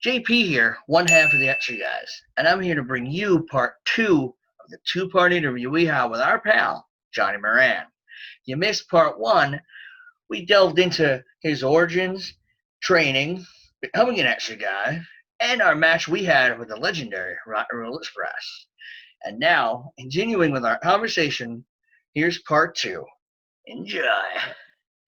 JP here, one half of the Extra Guys, and I'm here to bring you part two of the two-part interview we had with our pal, Johnny Moran. You missed part one. We delved into his origins, training, becoming an Extra Guy, and our match we had with the legendary Rock and Roll Express. And now, continuing with our conversation, here's part two. Enjoy.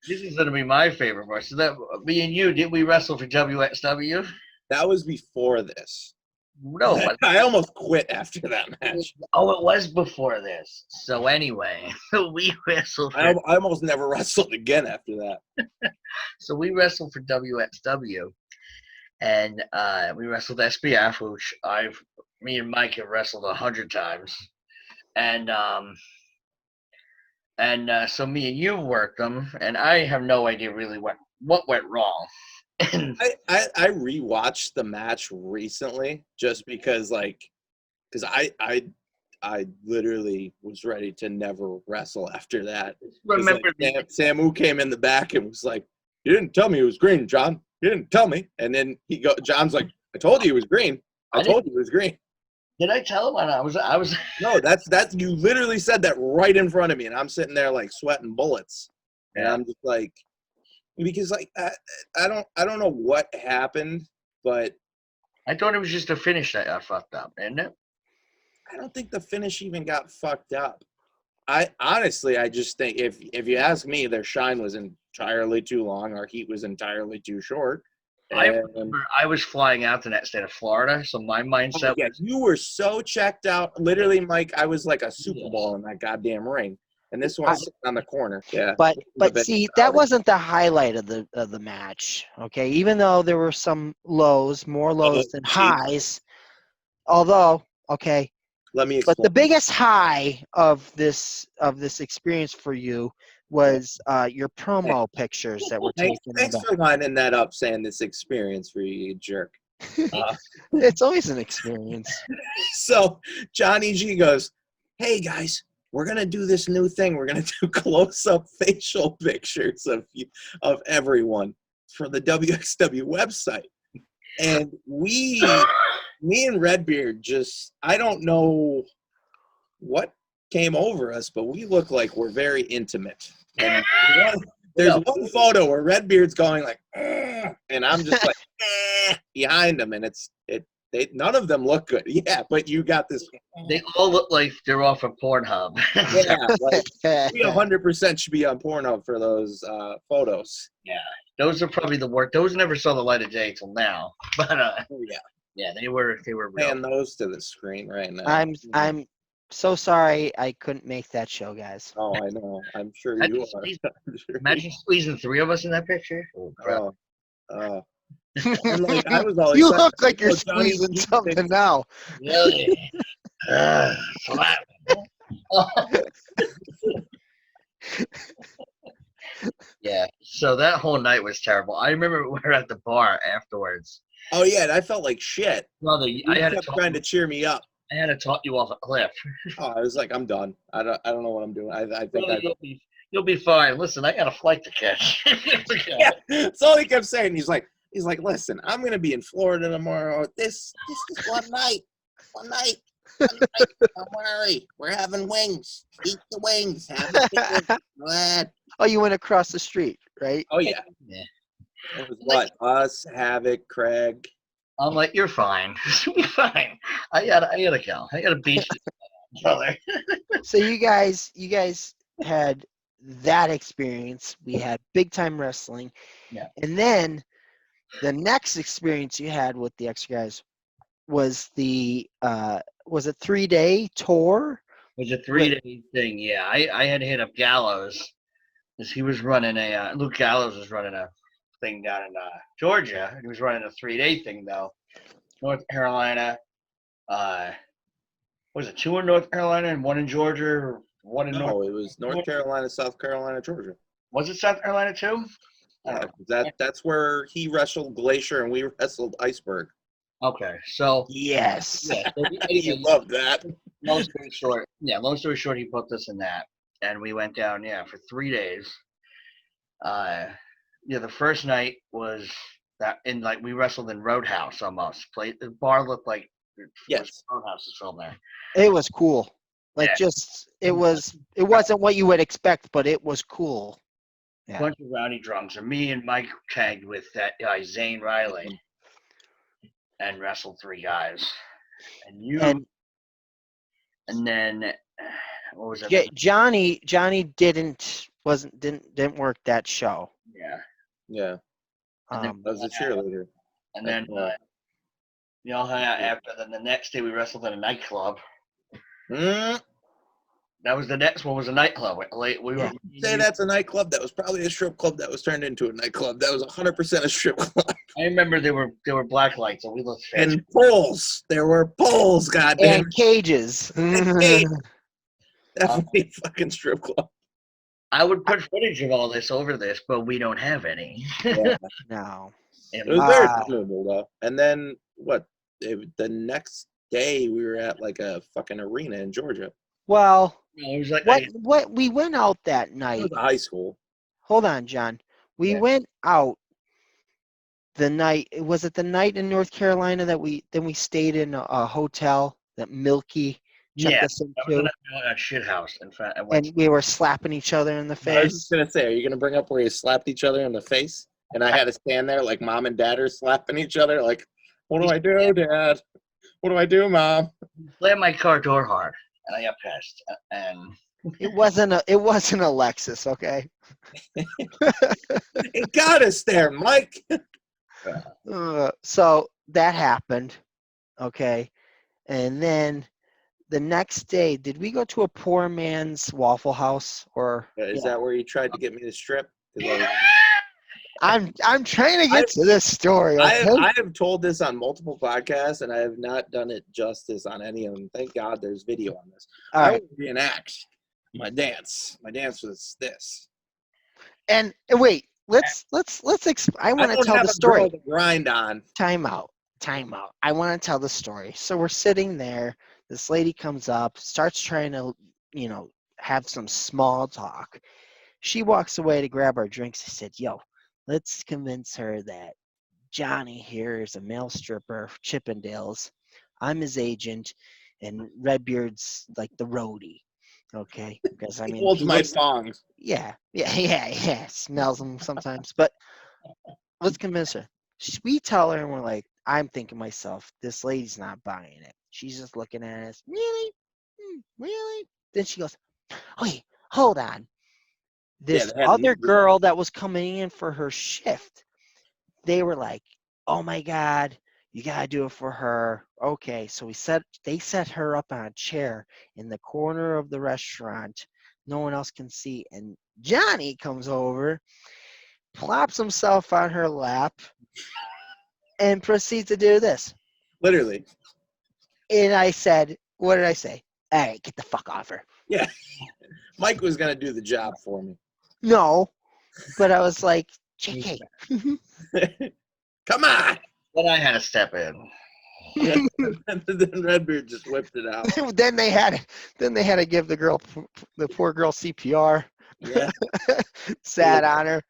This is going to be my favorite part. So that me and you, did we wrestle for WXW? That was before this. No. I almost quit after that match. Oh, it was before this. So anyway, we wrestled for... I almost never wrestled again after that. So we wrestled for WXW. And we wrestled SBF, which me and Mike have wrestled 100 times. And so me and you worked them, and I have no idea really what went wrong. I rewatched the match recently just because I literally was ready to never wrestle after that. Remember, Samu came in the back and was like, "You didn't tell me he was green, John. You didn't tell me." And then John's like, "I told you he was green. I told you he was green." Did I tell him? I was. No, that's you literally said that right in front of me, and I'm sitting there like sweating bullets, and I'm just like, because like I don't know what happened, but I thought it was just a finish that got fucked up, isn't it? I don't think the finish even got fucked up. I honestly just think if you ask me, their shine was entirely too long, our heat was entirely too short. I remember I was flying out to that state of Florida, so my mindset was... You were so checked out. Literally, Mike, I was like a Super Bowl in that goddamn ring. And this one's sitting on the corner. Yeah. But see, that wasn't the highlight of the match. Okay. Even though there were some lows, more lows than highs. Although, okay. Let me explain. But the biggest high of this experience for you was your promo pictures that were taken. Thanks for lining that up, saying this experience for you, jerk. It's always an experience. So Johnny G goes, "Hey guys, we're gonna do this new thing. We're gonna do close-up facial pictures of everyone for the WXW website." And me and Redbeard I don't know what came over us, but we look like we're very intimate. And there's one photo where Redbeard's going like, and I'm just like behind him, and none of them look good. Yeah, but you got this. They all look like they're off of Pornhub. Yeah, like we 100% should be on Pornhub for those photos. Yeah, those are probably the worst. Those never saw the light of day till now. But yeah, they were real. Hand those to the screen right now. I'm so sorry I couldn't make that show, guys. Oh, I know. I'm sure you are. Imagine squeezing three of us in that picture. Oh, like, I was all you excited. look like you're squeezing something now. Really? Yeah. So that whole night was terrible. I remember we were at the bar afterwards. Oh yeah, and I felt like shit. Brother, I had trying to cheer me up. I had to talk you off a cliff. Oh, I was like, I'm done. I don't know what I'm doing. I think you'll be fine. Listen, I got a flight to catch. Yeah, that's all he kept saying. He's like, listen, I'm gonna be in Florida tomorrow. This is one night. Don't worry. We're having wings. Eat the wings. Oh, you went across the street, right? Oh yeah. It was what? Us, Havoc, Craig. I'm like, you're fine. You'll be fine. I gotta go. I gotta beat you, brother. So you guys had that experience. We had big time wrestling. Yeah. And then the next experience you had with the ExerGuys was was a 3-day tour? It was a 3-day thing, yeah. I had hit up Gallows because he was running Luke Gallows was running a thing down in Georgia. He was running a 3-day thing though. North Carolina, was it 2 in North Carolina and 1 in Georgia, or 1 in North? No, it was North Carolina, South Carolina, Georgia. Was it South Carolina too? That's where he wrestled Glacier and we wrestled Iceberg. Okay, so yes, yeah, so you love that. Long story short, he put us in that, and we went down for 3 days. The first night was that in like we wrestled in Roadhouse almost. The bar looked like it was Yes. Roadhouse is filmed there. It was cool. Like Yeah. it wasn't what you would expect, but it was cool. Yeah. Bunch of rowdy drunks, and me and Mike tagged with that guy Zane Riley, and wrestled 3 guys. And you, and then what was it? Johnny didn't work that show. Yeah. Yeah. And then, I was a cheerleader. and then we all hung out after. Then the next day we wrestled in a nightclub. That was the next one. Was a nightclub. Say that's a nightclub. That was probably a strip club that was turned into a nightclub. That was 100% a strip club. I remember there were black lights, and we looked fancy. And poles. There were poles, goddamn. And cages. Definitely fucking strip club. I would put footage of all this over this, but we don't have any. Yeah. No. It was very memorable, though. And then, the next day we were at like a fucking arena in Georgia. Well, it was like what we went out that night. It was high school. Hold on, John. We went out the night. Was it the night in North Carolina that we stayed in a hotel that Milky checked us into? That was a shit house. In fact, and we were slapping each other in the face. I was just gonna say, are you gonna bring up where you slapped each other in the face? And I had to stand there like mom and dad are slapping each other. Like, what do I do, Dad? What do I do, Mom? Slammed my car door hard, and I got pissed. And it wasn't a Lexus, okay? It got us there, Mike. So that happened, okay, and then the next day, did we go to a poor man's Waffle House or? Is that where you tried to get me to strip? I'm trying to get to this story. Okay? I have told this on multiple podcasts, and I have not done it justice on any of them. Thank God there's video on this. All right. I will reenact my dance. My dance was this. And wait, let's. I want to tell the story. Girl to grind on. Timeout. I want to tell the story. So we're sitting there. This lady comes up, starts trying to, have some small talk. She walks away to grab our drinks. I said, "Yo, let's convince her that Johnny here is a male stripper, Chippendales. I'm his agent, and Redbeard's like the roadie." Okay, because I mean, he holds my songs. Yeah. Smells them sometimes, but let's convince her. We tell her, and we're like, I'm thinking myself, this lady's not buying it. She's just looking at us. Really? Really? Then she goes, "Wait, hold on." This other girl that was coming in for her shift, they were like, "Oh my God, you gotta do it for her." Okay, so they set her up on a chair in the corner of the restaurant. No one else can see. And Johnny comes over, plops himself on her lap, and proceeds to do this. Literally. And I said, what did I say? All right, get the fuck off her. Yeah. Mike was going to do the job for me. No, but I was like, JK. Come on. Then I had to step in. Yeah. And then Redbeard just whipped it out. then they had to give the poor girl CPR. Yeah. Sat on her,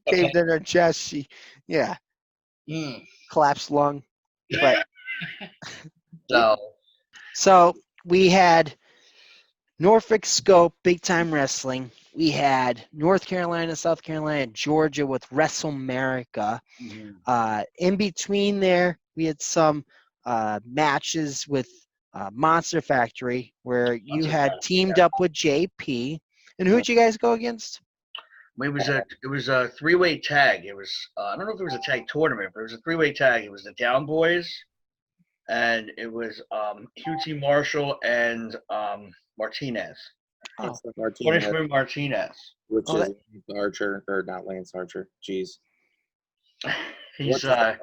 caved in her chest. Collapsed lung. But so we had Norfolk Scope, Big Time Wrestling. We had North Carolina, South Carolina, Georgia with WrestleMerica. In between there, we had some matches with Monster Factory where you had teamed up with JP. And who'd you guys go against? It was a three-way tag. It was I don't know if it was a tag tournament, but it was a three-way tag. It was the Down Boys, and it was QT Marshall and Martinez. Punishment Martinez. Which is Lance Archer, or not Lance Archer. Jeez. He's on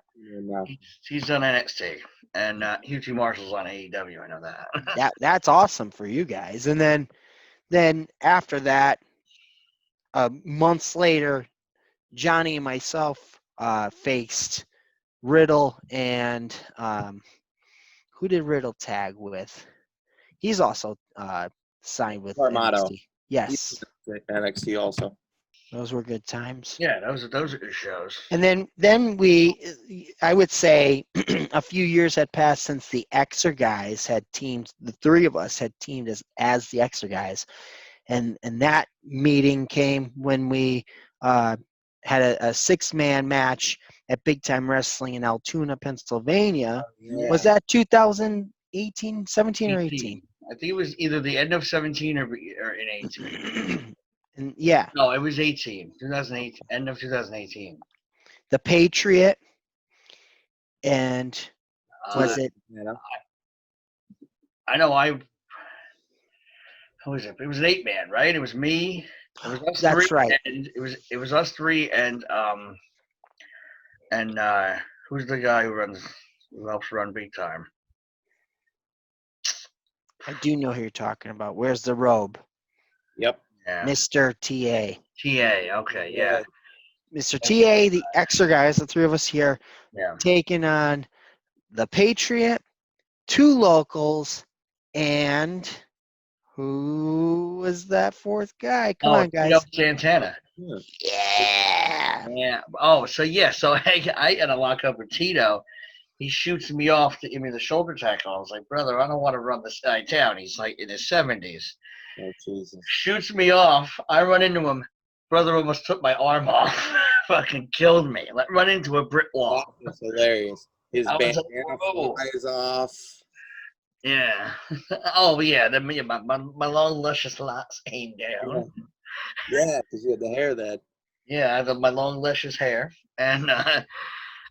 NXT, and QT Marshall's on AEW. I know that. That's awesome for you guys. And then after that, months later, Johnny and myself faced Riddle and who did Riddle tag with? He's also signed with Armato. NXT. Yes. NXT also. Those were good times. Yeah, those are good shows. And then I would say a few years had passed since the ExerGuys had teamed. The three of us had teamed as the ExerGuys, and that meeting came when we had a 6-man match at Big Time Wrestling in Altoona, Pennsylvania. Yeah. Was that 2018, 17 or 18? I think it was either the end of 17 or in 18. And yeah, No, it was 18. 2008, end of 2018. the Patriot, and was Uh, it? You know? I know. Who was it? It was an 8-man, right? It was me. It was us That's three, right. and it was us three, and who's the guy who helps run Big Time? I do know who you're talking about. Where's the robe? Yep. Yeah, Mr. TA. TA. Okay, yeah, Mr. TA, the ExerGuys, the three of us here, yeah. taking on the Patriot, 2 locals, and who was that 4th guy? Come on, guys. Tito Santana. Yeah. Yeah. Yeah. Oh, so I had a lock up with Tito. He shoots me off to give me the shoulder tackle. I was like, brother, I don't want to run this guy down. He's like in his 70s. Oh, Jesus. Shoots me off. I run into him. Brother almost took my arm off. Fucking killed me. Run into a brick wall. That was hilarious. His I was bandana like, whoa. flies off. Yeah. Oh, yeah. Then my long, luscious locks came down. Yeah, because you had the hair that. Yeah, I have my long, luscious hair. And I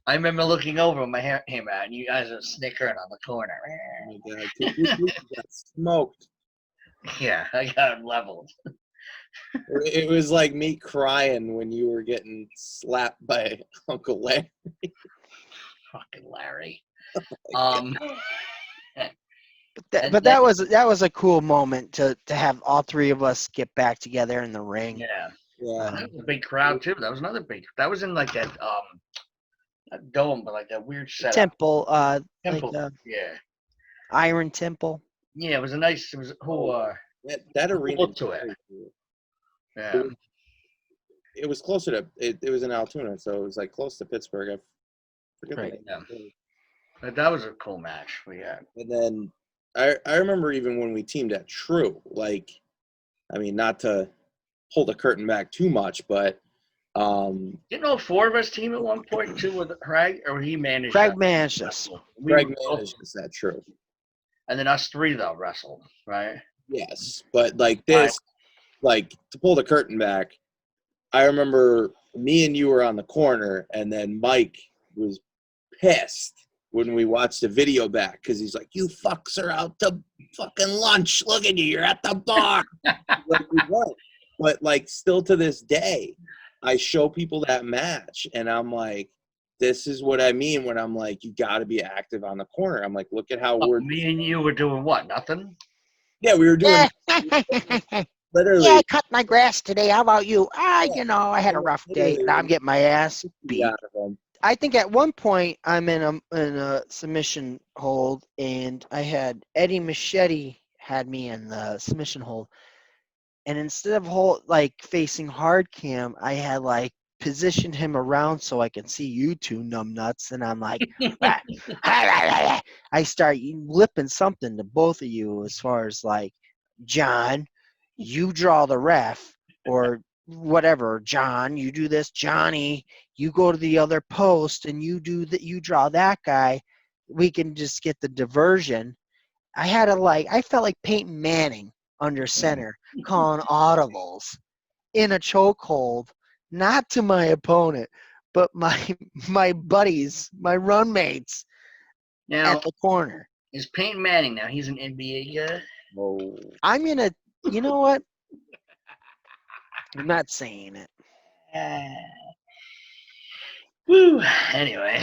remember looking over my hair, hey, man, you guys are snickering on the corner. Oh my God. You got smoked. Yeah, I got leveled. It was like me crying when you were getting slapped by Uncle Larry. Fucking Larry. But that was a cool moment to have all 3 of us get back together in the ring. Yeah. Yeah. That was a big crowd too. That was another big. That was in like that not dome, but like that weird setup. Temple, Temple. like Yeah. Iron Temple. Yeah, it was a nice. It was That arena. look to it. Yeah. It was closer to it was in Altoona, so it was like close to Pittsburgh. I forget Right. the name. But that was a cool match we had. And then I remember even when we teamed at True, like, I mean, not to pull the curtain back too much, but Didn't all 4 of us team at one point too with Craig, or he managed? Craig us? managed us. Greg managed us at True. And then us 3 though wrestled, right? Yes, but like this, like to pull the curtain back, I remember me and you were on the corner, and then Mike was pissed when we watched the video back because he's like, "You fucks are out to fucking lunch. Look at you, you're at the bar." Like, we weren't. But like, still to this day, I show people that match, and I'm like, "This is what I mean when I'm like, you got to be active on the corner." I'm like, "Look at how we're." Me and you were doing what? Nothing. Yeah, we were doing literally. Yeah, I cut my grass today. How about you? You know, I had a rough day. And I'm getting my ass beat. Out of them. I think at one point I'm in a submission hold, and I had Eddie Machete had me in the submission hold, and instead of facing hard cam, I had like positioned him around so I can see you 2 numbnuts, and I'm like, I start lipping something to both of you as far as like, John, you draw the ref, or whatever. John, you do this. Johnny, you go to the other post and you do that. You draw that guy. We can just get the diversion. I felt like Peyton Manning under center calling audibles in a chokehold, not to my opponent, but my buddies, my run mates Now, at the corner. is Peyton Manning now? He's an NBA guy. Oh. I'm gonna, you know what? I'm not saying it. Woo. Anyway.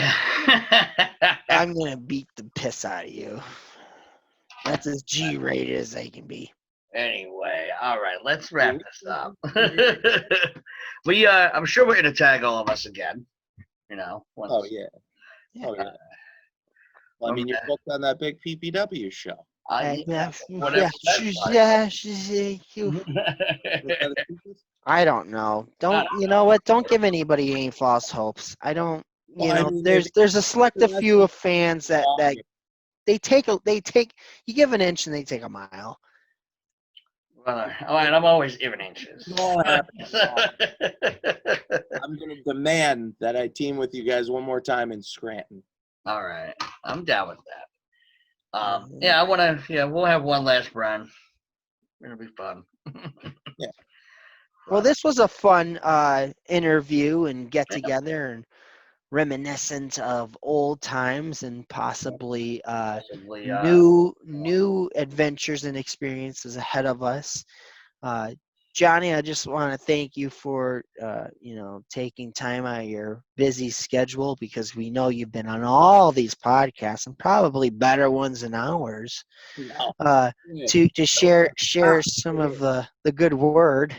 I'm gonna beat the piss out of you. That's as G-rated as they can be. Anyway, all right, let's wrap this up. I'm sure we're gonna tag all of us again. You know. Oh yeah. Oh yeah. Well, I mean, you're booked on that big PPW show. Whatever. Yeah. I don't know. Don't you know what? Don't give anybody any false hopes. I don't. You Well, I know, mean, there's a selective few of fans that long. they take you give an inch and they take a mile. Well, all right, I'm always giving inches. It all happened. I'm gonna demand that I team with you guys one more time in Scranton. All right, I'm down with that. Yeah, I want to. Yeah, we'll have one last run. It'll be fun. Yeah. Well, this was a fun interview and get together and reminiscent of old times and possibly Possibly, new adventures and experiences ahead of us. Johnny, I just want to thank you for taking time out of your busy schedule, because we know you've been on all these podcasts and probably better ones than ours. No. To share some of the good word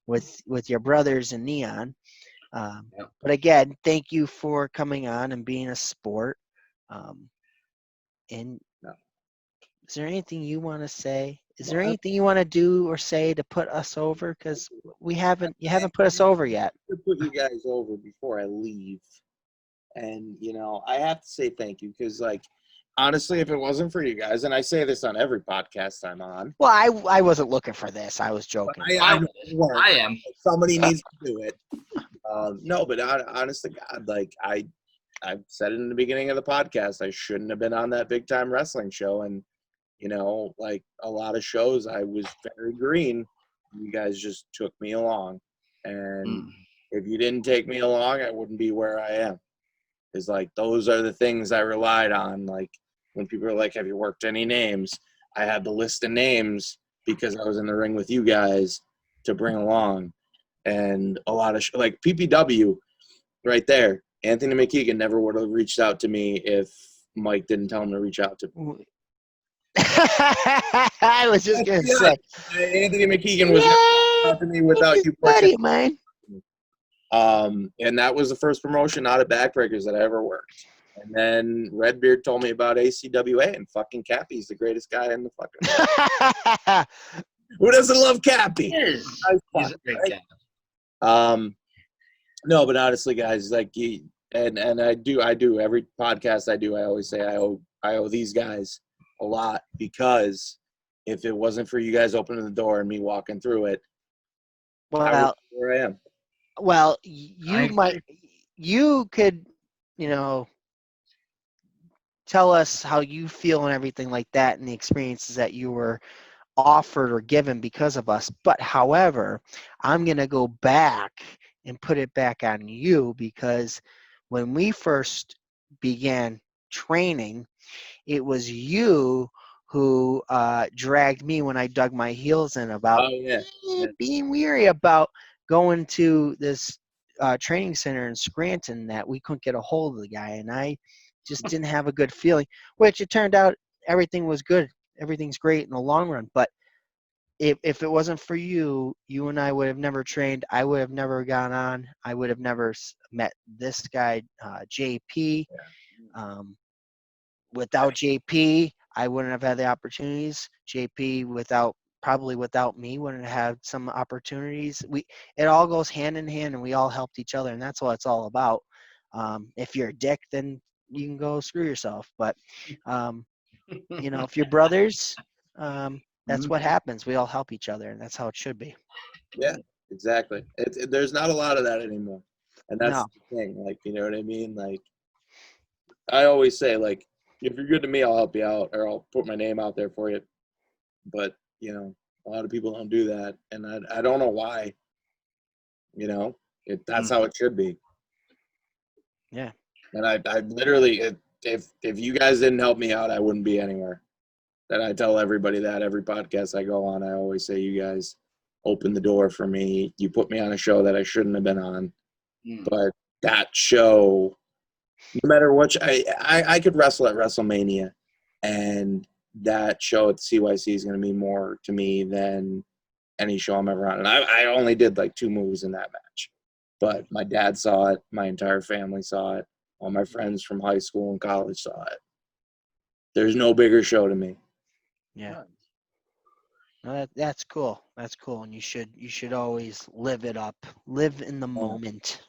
with your brothers in Neon. Yep. But again, thank you for coming on and being a sport. And No. is there anything you want to say? Is there anything you want to do or say to put us over? Because you haven't put us over yet. To put you guys over before I leave, and I have to say thank you, because honestly, if it wasn't for you guys, and I say this on every podcast I'm on. Well, I wasn't looking for this. I was joking. I am. Somebody needs to do it. No, but honest to God, I said it in the beginning of the podcast, I shouldn't have been on that big time wrestling show. And, a lot of shows, I was very green. You guys just took me along. And if you didn't take me along, I wouldn't be where I am. It's those are the things I relied on. When people are like, have you worked any names? I had the list of names because I was in the ring with you guys to bring along. And a lot of PPW right there. Anthony McKeegan never would have reached out to me if Mike didn't tell him to reach out to me. I was just going to say. Anthony McKeegan was never reaching out to me without you pushing. Man. And that was the first promotion out of Backbreakers that I ever worked. And then Redbeard told me about ACWA, and fucking Cappy's the greatest guy in the fucking Who doesn't love Cappy? He's a great guy. No, but honestly, guys, and I do every podcast I do, I always say I owe these guys a lot, because if it wasn't for you guys opening the door and me walking through it, well, where I am. Well, you could, tell us how you feel and everything like that, and the experiences that you were offered or given because of us. But however, I'm going to go back and put it back on you, because when we first began training, it was you who dragged me when I dug my heels in about being weary about going to this training center in Scranton that we couldn't get a hold of the guy, and I just didn't have a good feeling, which it turned out everything was good. Everything's great in the long run. But if it wasn't for you, you and I would have never trained. I would have never gone on. I would have never met this guy, JP. Without JP, I wouldn't have had the opportunities. JP, probably without me, wouldn't have had some opportunities. It all goes hand in hand, and we all helped each other, and that's what it's all about. If you're a dick, then you can go screw yourself. But if you're brothers, that's what happens. We all help each other, and that's how it should be. Yeah, exactly. There's not a lot of that anymore, and that's the thing. You know what I mean? I always say, if you're good to me, I'll help you out, or I'll put my name out there for you. But a lot of people don't do that, and I don't know why. That's how it should be. Yeah. And I literally, if you guys didn't help me out, I wouldn't be anywhere. And I tell everybody that every podcast I go on, I always say, you guys opened the door for me. You put me on a show that I shouldn't have been on. But that show, no matter what, I could wrestle at WrestleMania, and that show at the CYC is going to mean more to me than any show I'm ever on. And I only did 2 moves in that match. But my dad saw it. My entire family saw it. All my friends from high school and college saw it. There's no bigger show to me. Yeah. That's cool. That's cool, and you should always live it up. Live in the moment.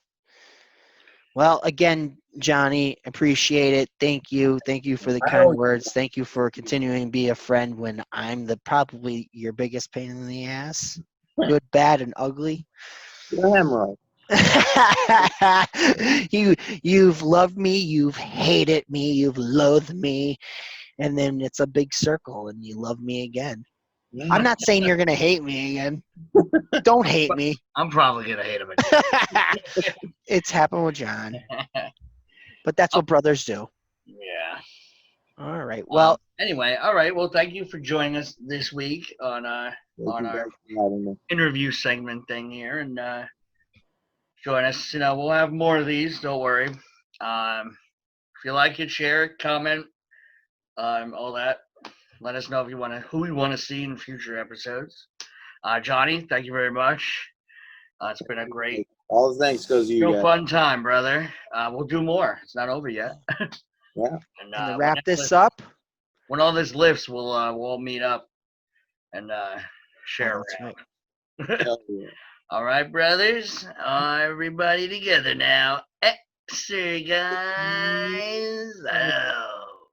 Well, again, Johnny, appreciate it. Thank you. Thank you for the kind words. Thank you for continuing to be a friend when I'm probably your biggest pain in the ass. Good, bad, and ugly. You're a hemorrhoid. You've loved me, you've hated me, you've loathed me, and then it's a big circle and you love me again. Yeah. I'm not saying you're gonna hate me again. Don't hate me. I'm probably gonna hate him again. It's happened with John, but that's what brothers do. Yeah. All right. Well, anyway, all right. Well, thank you for joining us this week on Thank you our guys for having me. interview segment thing here, and join us. We'll have more of these. Don't worry. If you like it, share it, comment, all that. Let us know if you who you want to see in future episodes. Johnny, thank you very much. It's been a great, All the thanks goes to you guys. fun time, brother. We'll do more. It's not over yet. Yeah. And to wrap this up, when all this lifts, we'll all meet up and share that's around. right. Hell yeah. All right, brothers. Everybody together now. ExerGuys.